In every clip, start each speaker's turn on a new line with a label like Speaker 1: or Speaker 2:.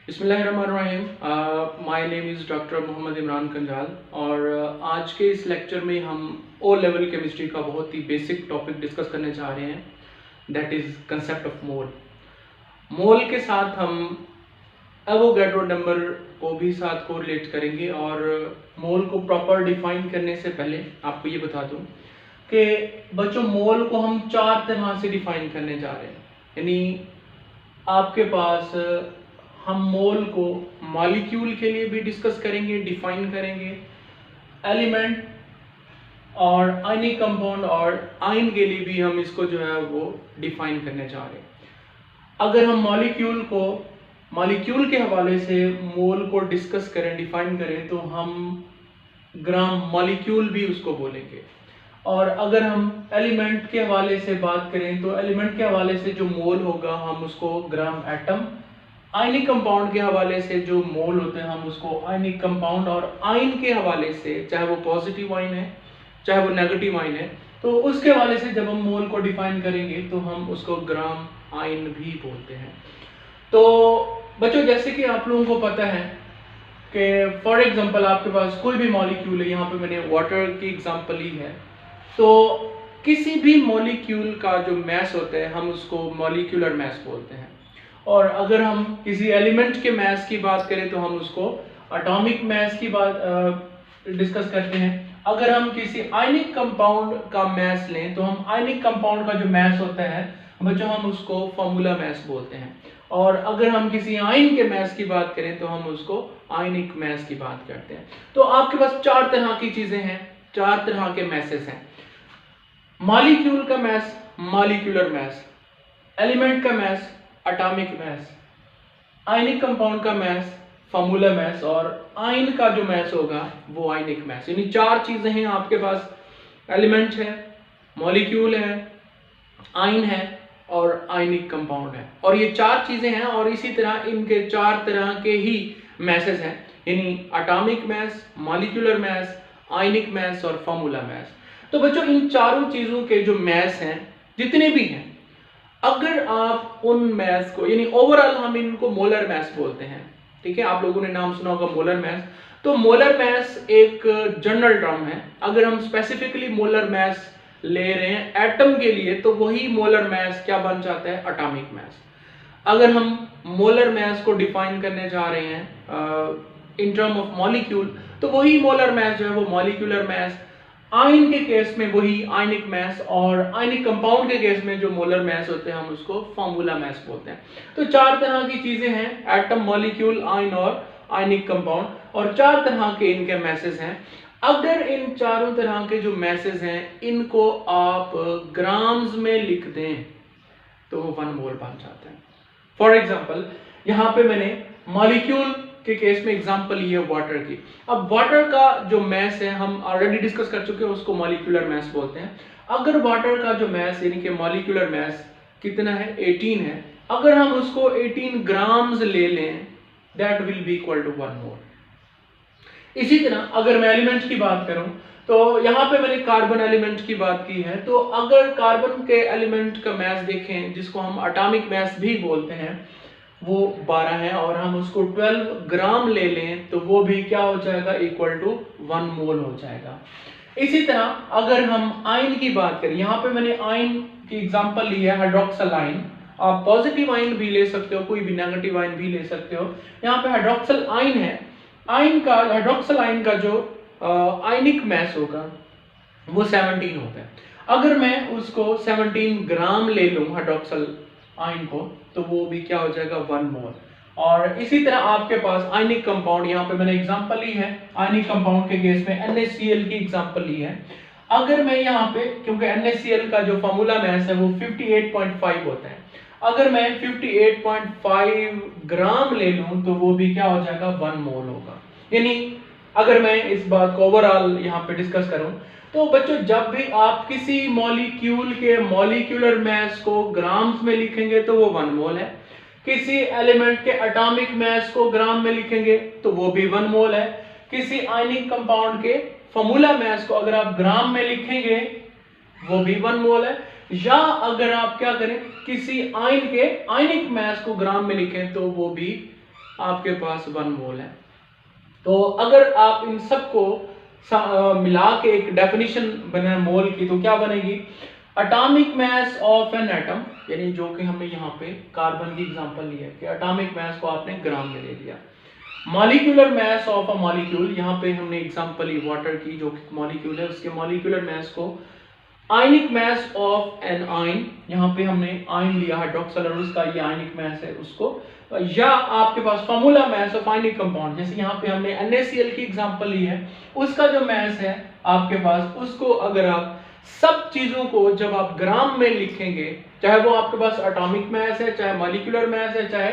Speaker 1: बिस्मिल्लाहिर्रहमानिर्रहीम। My name is doctor Mohammad Imran Kanjal और आज के इस लेक्चर में हम ओ लेवल केमिस्ट्री का बहुत ही बेसिक टॉपिक डिस्कस करने जा रहे हैं, that is concept of mole. Mole के साथ हम एवोगैड्रो नंबर को भी साथ कोरिलेट करेंगे और मोल को प्रॉपर डिफाइन करने से पहले आपको ये बता दूं कि बच्चों मोल को हम चार तरह से डिफाइन करने जा रहे हैं। यानी आपके पास हम मोल को मॉलिक्यूल के लिए भी डिस्कस करेंगे, डिफाइन करेंगे, एलिमेंट और आयनिक कंपाउंड और आयन के लिए भी हम इसको जो है वो डिफाइन करने जा रहे हैं। अगर हम मॉलिक्यूल के हवाले से मोल को डिस्कस करें, डिफाइन करें, तो हम ग्राम मॉलिक्यूल भी उसको बोलेंगे। और अगर हम एलिमेंट के हवाले से बात करें तो एलिमेंट के हवाले से जो मोल होगा हम उसको ग्राम एटम, आयनिक कंपाउंड के हवाले से जो मोल होते हैं हम उसको आयनिक कंपाउंड, और आयन के हवाले से चाहे वो पॉजिटिव आयन है चाहे वो नेगेटिव आयन है तो उसके हवाले से जब हम मोल को डिफाइन करेंगे तो हम उसको ग्राम आयन भी बोलते हैं। तो बच्चों, जैसे कि आप लोगों को पता है कि फॉर एग्जांपल आपके पास कोई भी मॉलिक्यूल है, यहाँ पे मैंने वाटर की एग्जांपल ली है, तो किसी भी मॉलिक्यूल का जो मैस होता है हम उसको मॉलिक्यूलर मैस बोलते हैं। और अगर हम किसी एलिमेंट के मैस की बात करें तो हम उसको एटॉमिक मैस की बात डिस्कस करते हैं। अगर हम किसी आयनिक कंपाउंड का मैस लें तो हम आयनिक कंपाउंड का जो मैस होता है बच्चों हम उसको फॉर्मूला मैस बोलते हैं। और अगर हम किसी आयन के मैस की बात करें तो हम उसको आयनिक मैस की बात करते हैं। तो आपके पास चार तरह की चीजें हैं, चार तरह के मैसेस हैं। मॉलिक्यूल का मैस मॉलिक्यूलर मैस, एलिमेंट का mass atomic mass, ionic compound का मैस फॉर्मूला मैस, और आयन का जो मैस होगा वो आयनिक मैस। यानी चार चीजें हैं आपके पास, एलिमेंट है, मॉलिक्यूल है, आयन है और आयनिक कंपाउंड है। और ये चार चीजें हैं और इसी तरह इनके चार तरह के ही मैसेस हैं, यानी एटॉमिक मैस, मॉलिक्यूलर मैस, आयनिक मैस और फॉर्मूला मैस। तो बच्चों, इन चारों चीजों के जो मैस हैं जितने भी हैं, अगर आप उन मैस को, यानी ओवरऑल हम इनको मोलर मैस बोलते हैं, ठीक है, आप लोगों ने नाम सुना होगा मोलर मैस। तो मोलर मैस एक जनरल टर्म है। अगर हम स्पेसिफिकली मोलर मैस ले रहे हैं एटम के लिए तो वही मोलर मैस क्या बन जाता है, एटॉमिक मैस। अगर हम मोलर मैस को डिफाइन करने जा रहे हैं इन टर्म ऑफ मॉलिक्यूल तो वही मोलर मैस जो है वो मॉलिक्यूलर मैस, आयन के केस में वही आयनिक मैस, और आयनिक कंपाउंड के केस में जो मोलर मैस होते हैं हम उसको फॉर्मूला मैस बोलते हैं। तो चार तरह की चीजें हैं, एटम, मॉलिक्यूल, आयन और आयनिक कंपाउंड, और चार तरह के इनके मैसेज हैं। अगर इन चारों तरह के जो मैसेज हैं इनको आप ग्राम्स में लिख दें तो वो 1 मोल बन जाता है। फॉर एग्जाम्पल यहाँ पे मैंने मॉलिक्यूल के केस में एग्जांपल ली है वाटर की। अब वाटर का जो मैस है हम ऑलरेडी डिस्कस कर चुके हैं, उसको मॉलिक्यूलर मैस बोलते हैं। अगर वाटर का जो मैस यानी कि मॉलिक्यूलर मैस कितना है, 18 है, अगर हम उसको 18 ग्राम्स ले लें that will be equal to 1 mole. इसी तरह अगर मैं एलिमेंट की बात करूं तो यहाँ पे मैंने कार्बन एलिमेंट की बात की है, तो अगर कार्बन के एलिमेंट का मैस देखें जिसको हम एटॉमिक मैस भी बोलते हैं वो 12 है, और हम उसको 12 ग्राम ले लें तो वो भी क्या हो जाएगा, इक्वल टू 1 मोल हो जाएगा। इसी तरह अगर हम आयन की बात करें, यहाँ पे मैंने आयन की एग्जांपल ली है हाइड्रोक्सल आयन। आप पॉजिटिव आयन भी ले सकते हो, कोई भी नेगेटिव आयन भी ले सकते हो। यहाँ पे हाइड्रोक्सल आयन है, हाइड्रोक्सल आयन का जो आयनिक मैस होगा वो 17 होता है। अगर मैं उसको 17 ग्राम ले लूं हाइड्रोक्सल आयन को तो वो भी क्या हो जाएगा, 1 मोल। और इसी तरह आपके पास आयनिक कंपाउंड, यहाँ पे मैंने एग्जांपल ली है आयनिक कंपाउंड के केस में NaCl की एग्जांपल ली है। अगर मैं यहाँ पे, क्योंकि NaCl का जो फॉर्मूला मैस है वो 58.5 होता है, अगर मैं 58.5 ग्राम ले लूं तो वो भी क्या हो जाएगा, 1 मोल होगा। यानी अगर मैं इस बात को ओवरऑल यहाँ पे डिस्कस करूं तो बच्चों, जब भी आप किसी मॉलिक्यूल के मॉलिक्यूलर मैस को ग्राम्स में लिखेंगे तो वो 1 मोल है, किसी एलिमेंट के एटॉमिक मैस को ग्राम में लिखेंगे तो वो भी 1 मोल है, किसी आयनिक कंपाउंड के फॉर्मूला मैस को अगर आप ग्राम में लिखेंगे वो भी 1 मोल है, या अगर आप क्या करें किसी आयन के आयनिक मैस को ग्राम में लिखें तो वो भी आपके पास 1 मोल है। तो अगर आप इन सबको मिला के एक डेफिनेशन बने मोल की, तो क्या बनेगी? Atomic mass of an atom, यानी जो कि हमने यहाँ पे कार्बन की एग्जांपल ली है कि एटॉमिक मास को आपने ग्राम में ले लिया। Molecular mass of a molecule, यहाँ पे हमने एग्जांपल ली वाटर की, जो कि मॉलिक्यूल है, उसके मॉलिक्यूलर मास को। आयनिक मास ऑफ एन आयन, यहाँ पे हमने आयन लिया हाइड्रोक्सिल और उसका ये आयनिक मास है उसको। या आपके पास formula mass of ionic compound, जैसे यहाँ पे हमने NaCl की एग्जांपल ली है, उसका जो मास है आपके पास, उसको अगर आप सब चीजों को जब आप ग्राम में लिखेंगे, चाहे वो आपके पास एटॉमिक मास है, चाहे मॉलिक्यूलर मास है, चाहे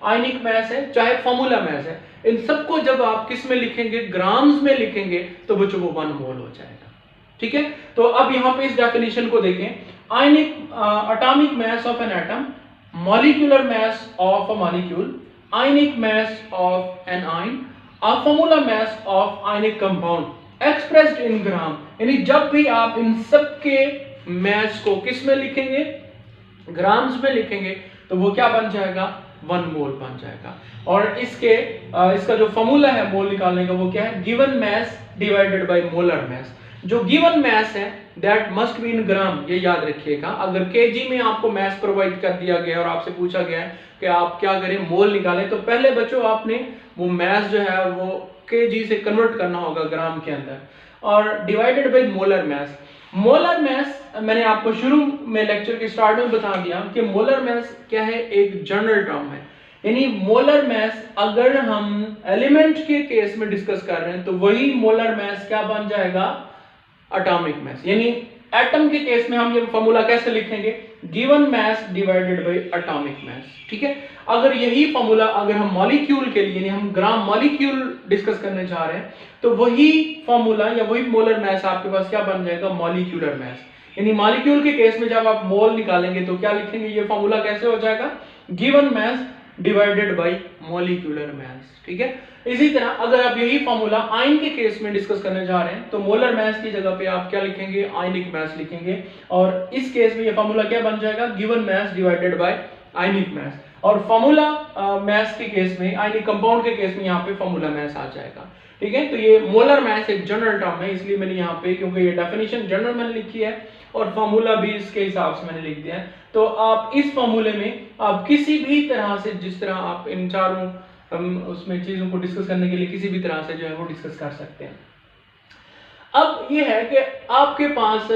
Speaker 1: आयनिक मास है, चाहे फार्मूला मास है, इन सबको जब आप किस में लिखेंगे? ग्राम्स में लिखेंगे, तो बच्चों वो 1 मोल हो जाएगा। ठीक है, तो अब यहाँ पे इस डेफिनेशन को देखें। Ionic atomic mass of an atom, molecular mass of a molecule, ionic mass of an ion, a formula mass of ionic compound expressed in gram। यानी जब भी आप इन सब के mass को किस में लिखेंगे? ग्राम्स में लिखेंगे, तो वो क्या बन जाएगा? 1 मोल बन जाएगा। और इसका जो फॉर्मूला है मोल निकालने का, वो क्या है? Given mass divided by molar mass. जो गिवन मास है दैट मस्ट बी इन ग्राम, ये याद रखिएगा। अगर केजी में आपको मास प्रोवाइड कर दिया गया और आपसे पूछा गया है कि आप क्या करें, मोल निकालें, तो पहले बच्चों आपने वो मास जो है वो केजी से कन्वर्ट करना होगा ग्राम के अंदर, और divided by molar mass. Molar mass मैंने आपको शुरू में लेक्चर के स्टार्ट में बता दिया कि मोलर मास क्या है? एक जनरल टर्म है। यानी मोलर मास अगर हम एलिमेंट के केस में डिस्कस कर रहे हैं, तो वही मोलर मास क्या बन जाएगा? Atomic mass. यानी एटम के केस में हम ये फॉर्मूला कैसे लिखेंगे? Given mass divided by atomic mass. ठीक है, अगर यही फॉर्मूला अगर हम मॉलिक्यूल के लिए, यानी हम ग्राम मॉलिक्यूल डिस्कस करने जा रहे हैं, तो वही फॉर्मूला या वही मोलर मास आपके पास क्या बन जाएगा? Molecular mass. यानी मॉलिक्यूल के केस में जब आप मोल निकालेंगे, तो क्या लिखेंगे? ये फॉर्मूला कैसे हो जाएगा? Given mass divided by molecular mass. ठीक है, इसी तरह अगर आप यही फॉर्मूला आयन के केस में डिस्कस करने जा रहे हैं, तो मोलर मास की जगह पे आप क्या लिखेंगे? आयनिक मास लिखेंगे। और इस केस में ये फॉर्मूला क्या बन जाएगा? गिवन मास डिवाइडेड बाय आयनिक मास। और फॉर्मूला मास के केस में, आयनिक कंपाउंड के केस में, यहाँ पे फॉर्मूला मास आ जाएगा। ठीक है, तो ये मोलर मास एक जनरल टर्म है, इसलिए मैंने यहाँ पे, क्योंकि ये डेफिनेशन जनरल मैंने लिखी है और फॉर्मूला भी इसके हिसाब से मैंने लिख दिया है, तो आप इस फॉर्मूले में आप किसी भी तरह से, जिस तरह आप इन चारों उसमें चीजों को डिस्कस करने के लिए किसी भी तरह से जो है वो डिस्कस कर सकते हैं। अब ये है कि आपके पास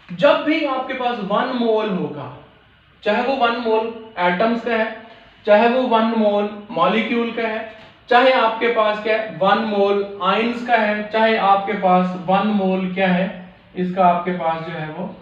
Speaker 1: जब भी आपके पास 1 मोल होगा, चाहे वो 1 मोल एटम्स का है, चाहे वो 1 मोल मॉलिक्यूल का है, चाहे आपके पास क्या है 1 मोल आयंस का है, चाहे आपके पास 1 मोल क्या है इसका, आपके पास जो है वो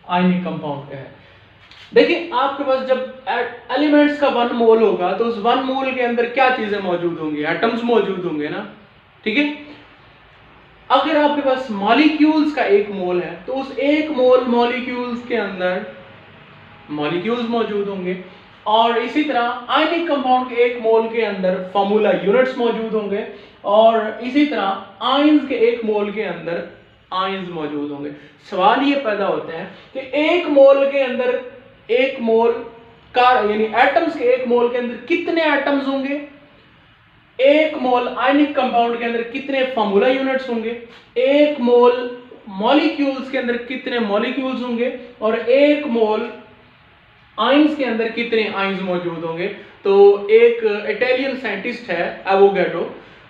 Speaker 1: आयनिक कंपाउंड का है। देखिए आपके पास जब एलिमेंट्स का 1 मोल होगा, तो उस 1 मोल के अंदर क्या चीजें मौजूद होंगी? एटम्स मौजूद होंगे ना। ठीक है, अगर आपके पास मॉलिक्यूल्स का 1 मोल है, तो उस 1 मोल मॉलिक्यूल्स के अंदर मॉलिक्यूल्स मौजूद होंगे। और इसी तरह आयनिक कंपाउंड के 1 मोल के अंदर फॉर्मूला यूनिट्स मौजूद होंगे। और इसी तरह आयंस के 1 मोल के अंदर आयंस मौजूद होंगे। सवाल ये पैदा होता है कि 1 मोल के अंदर 1 मोल का, यानी एटम्स के 1 मोल के अंदर कितने एटम्स होंगे? 1 मोल आयनिक कंपाउंड के अंदर कितने फॉर्मूला यूनिट्स होंगे? 1 मोल मॉलिक्यूल्स के अंदर कितने मॉलिक्यूल्स होंगे? और 1 मोल आयंस के अंदर कितने आयंस मौजूद होंगे? तो एक इटालियन साइंटिस्ट है एवोगैड्रो,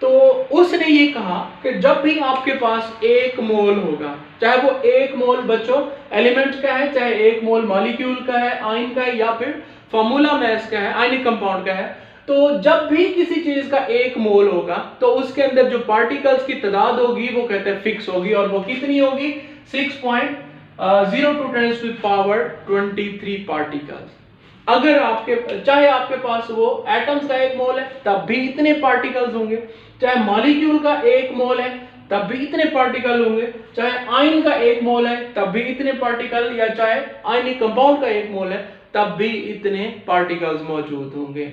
Speaker 1: तो उसने ये कहा कि जब भी आपके पास 1 मोल होगा, चाहे वो 1 मोल बच्चों एलिमेंट का है, चाहे 1 मोल मॉलिक्यूल का है, आयन का है, या फिर फॉर्मूला मास का है, आयनिक कंपाउंड का है, तो जब भी किसी चीज का 1 मोल होगा, तो उसके अंदर जो पार्टिकल्स की तादाद होगी वो कहते हैं फिक्स होगी। और वो कितनी होगी? 6.02 × 10⁻23 पार्टिकल्स। अगर चाहे आपके पास वो एटम्स का 1 मोल है, तब भी इतने पार्टिकल्स होंगे, चाहे मॉलिक्यूल का 1 मोल है तब भी इतने पार्टिकल होंगे, चाहे आयन का 1 मोल है तब भी इतने पार्टिकल, या चाहे आयनिक कंपाउंड का 1 मोल है तब भी इतने पार्टिकल्स मौजूद होंगे।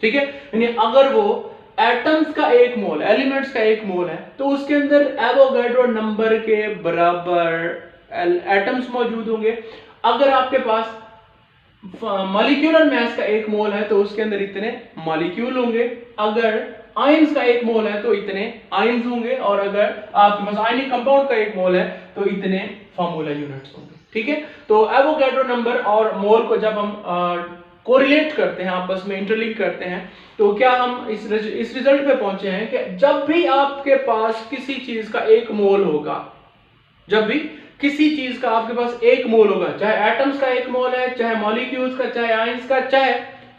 Speaker 1: ठीक है, यानी अगर वो एटम्स का 1 मोल, एलिमेंट्स का 1 मोल है, तो उसके अंदर एवोगैड्रो नंबर के बराबर एटम्स मौजूद होंगे। अगर आपके पास मॉलिक्यूलर मास का 1 मोल है तो उसके अंदर इतने मॉलिक्यूल होंगे, अगर आयंस का 1 मोल है तो इतने आयंस होंगे, और अगर आपके पास आयनिक कंपाउंड का 1 मोल है तो इतने फार्मूला यूनिट्स होंगे। ठीक है, तो एवोगैड्रो नंबर और मोल को जब हम कोरिलेट करते हैं, आपस में इंटरलिंक करते हैं, तो क्या हम इस रिजल्ट पे पहुंचे हैं कि जब भी आपके पास किसी चीज का 1 मोल होगा, जब भी किसी चीज का आपके पास 1 मोल होगा, चाहे एटम्स का 1 मोल है, चाहे मॉलिक्यूल्स का, चाहे आयंस का, चाहे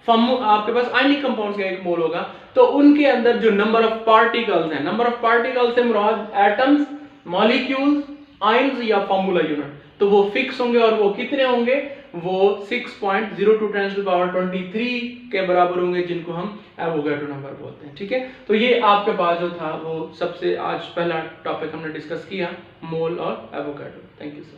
Speaker 1: आपके पास आयनिक कंपाउंड्स का 1 मोल होगा, तो उनके अंदर जो नंबर ऑफ पार्टिकल्स हैं, नंबर ऑफ पार्टिकल्स से मुराद एटम्स, मॉलिक्यूल्स, आयंस या फार्मूला यूनिट, तो वो फिक्स होंगे, और वो कितने होंगे, वो 6.02 × 10⁻23 के बराबर होंगे, जिनको हम एवोगैड्रो नंबर बोलते हैं। ठीक है, तो ये आपके पास जो था वो सबसे आज पहला टॉपिक हमने डिस्कस किया, मोल और एवोगैड्रो। Thank you sir.